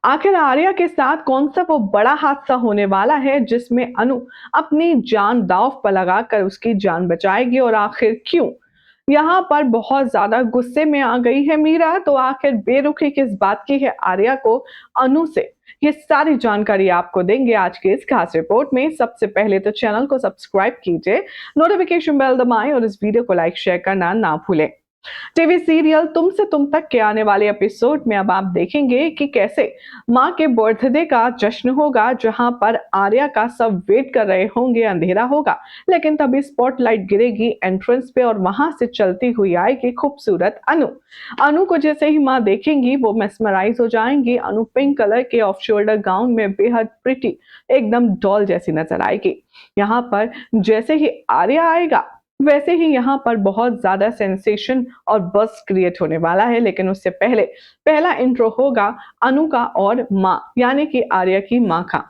आखिर आर्या के साथ कौन सा वो बड़ा हादसा होने वाला है जिसमें अनु अपनी जान दांव पर लगाकर उसकी जान बचाएगी और आखिर क्यों? यहाँ पर बहुत ज्यादा गुस्से में आ गई है मीरा, तो आखिर बेरुखी किस बात की है आर्या को अनु से? ये सारी जानकारी आपको देंगे आज के इस खास रिपोर्ट में। सबसे पहले तो चैनल को सब्सक्राइब कीजिए, नोटिफिकेशन बेल दबाएं और इस वीडियो को लाइक शेयर करना ना भूलें। टीवी सीरियल तुमसे तुम तक के आने वाले एपिसोड में अब आप देखेंगे कि कैसे मां के बर्थडे का जश्न होगा, जहां पर आर्या का सब वेट कर रहे होंगे, अंधेरा होगा, लेकिन तभी स्पॉटलाइट गिरेगी एंट्रेंस पे और वहां से चलती हुई आएगी खूबसूरत अनु। अनु को जैसे ही मां देखेंगी वो मेस्मराइज हो जाएंगी। अनु पिंक कलर के ऑफ शोल्डर गाउन में बेहद प्रिटी, एकदम डॉल जैसी नजर आएगी। यहाँ पर जैसे ही आर्या आएगा वैसे ही यहाँ पर बहुत ज्यादा सेंसेशन और बस क्रिएट होने वाला है, लेकिन उससे पहले पहला इंट्रो होगा अनु का और माँ यानी कि आर्या की माँ का।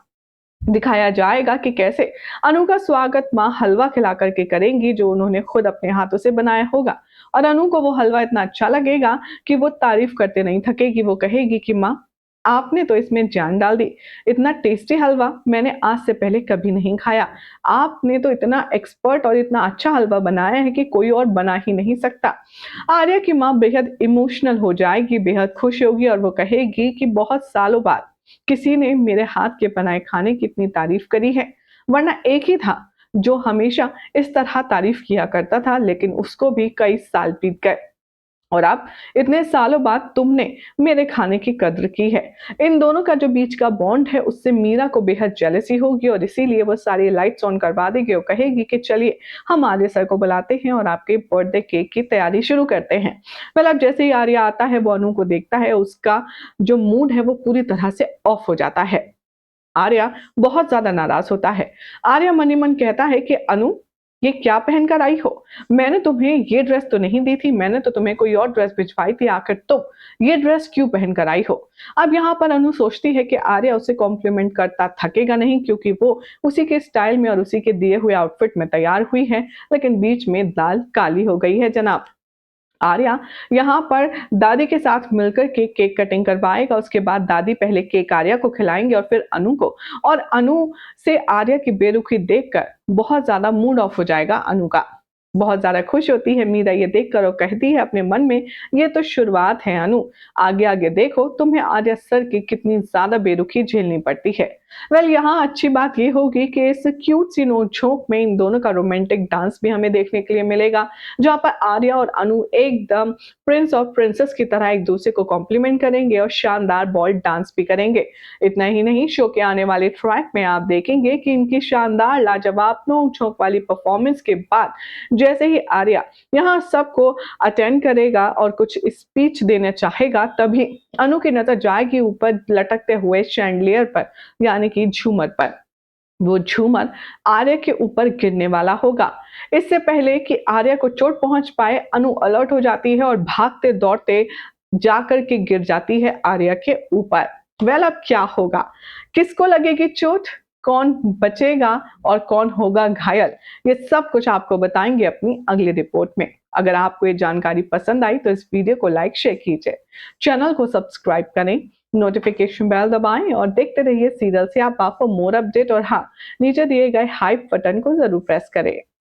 दिखाया जाएगा कि कैसे अनु का स्वागत माँ हलवा खिला करके करेंगी, जो उन्होंने खुद अपने हाथों से बनाया होगा। और अनु को वो हलवा इतना अच्छा लगेगा कि वो तारीफ करते नहीं थकेगी। वो कहेगी कि माँ, आपने तो इसमें जान डाल दी। इतना टेस्टी हलवा मैंने आज से पहले कभी नहीं खाया। आपने तो इतना एक्सपर्ट और इतना अच्छा हलवा बनाया है कि कोई और बना ही नहीं सकता। आर्या की माँ बेहद इमोशनल हो जाएगी, बेहद खुश होगी और वो कहेगी कि बहुत सालों बाद किसी ने मेरे हाथ के बनाए खाने की इतनी तारीफ करी है, वरना एक ही था जो हमेशा इस तरह तारीफ किया करता था, लेकिन उसको भी कई साल बीत गए और अब इतने सालों बाद तुमने मेरे खाने की कद्र की है। इन दोनों का जो बीच का बॉन्ड है उससे मीरा को बेहद जेलसी होगी और इसीलिए वो सारी लाइट्स ऑन करवा देगी और कहेगी कि चलिए हम आर्य सर को बुलाते हैं और आपके बर्थडे केक की तैयारी शुरू करते हैं। अब जैसे ही आर्य आता है वो अनु को देखता है, उसका जो मूड है वो पूरी तरह से ऑफ हो जाता है। आर्या बहुत ज्यादा नाराज होता है। आर्या मन ही मन कहता है कि अनु, ये क्या पहनकर आई हो? मैंने तुम्हें ये ड्रेस तो नहीं दी थी, मैंने तो तुम्हें कोई और ड्रेस भिजवाई थी, आखिर तुम ये ड्रेस क्यों पहनकर आई हो? अब यहाँ पर अनु सोचती है कि आर्या उसे कॉम्प्लीमेंट करता थकेगा नहीं, क्योंकि वो उसी के स्टाइल में और उसी के दिए हुए आउटफिट में तैयार हुई है, लेकिन बीच में दाल काली हो गई है जनाब। आर्या यहाँ पर दादी के साथ मिलकर के केक कटिंग करवाएगा। उसके बाद दादी पहले केक आर्या को खिलाएंगे और फिर अनु को। और अनु से आर्या की बेरुखी देखकर बहुत ज्यादा मूड ऑफ हो जाएगा अनु का। बहुत ज्यादा खुश होती है मीरा ये देखकर और कहती है अपने मन में, ये तो शुरुआत है अनु, आगे आगे देखो तुम्हें आर्या सर की कितनी ज्यादा बेरुखी झेलनी पड़ती है। यहाँ अच्छी बात ये होगी कि इस क्यूट सी नोक-झोंक में इन दोनों का रोमांटिक डांस भी हमें देखने के लिए मिलेगा, जहाँ पर आर्या और अनु एकदम प्रिंस और प्रिंसेस की तरह एक दूसरे को कॉम्प्लीमेंट करेंगे और शानदार बॉल डांस भी करेंगे। इतना ही नहीं, शो के आने वाले ट्रैक में आप देखेंगे कि इनकी शानदार लाजवाब नोक-झोंक वाली परफॉर्मेंस के बाद जैसे ही आर्या यहाँ सबको अटेंड करेगा और कुछ स्पीच देना चाहेगा, तभी अनु की नजर जाएगी ऊपर लटकते हुए शैंडलियर पर यानी कि झूमर पर। वो झूमर आर्या के ऊपर गिरने वाला होगा। इससे पहले कि आर्या को चोट पहुंच पाए, अनु अलर्ट हो जाती है और भागते दौड़ते जाकर के गिर जाती है आर्या के ऊपर। अब क्या होगा? किसको लगेगी चोट? कौन बचेगा और कौन होगा घायल? ये सब कुछ आपको बताएंगे अपनी अगली रिपोर्ट में। अगर आपको ये जानकारी पसंद आई तो इस वीडियो को लाइक शेयर कीजिए, चैनल को सब्सक्राइब करें, नोटिफिकेशन बेल दबाएं और देखते रहिए सीरियल से आप फॉर मोर अपडेट। और हाँ, नीचे दिए गए हाइप बटन को जरूर प्रेस करें।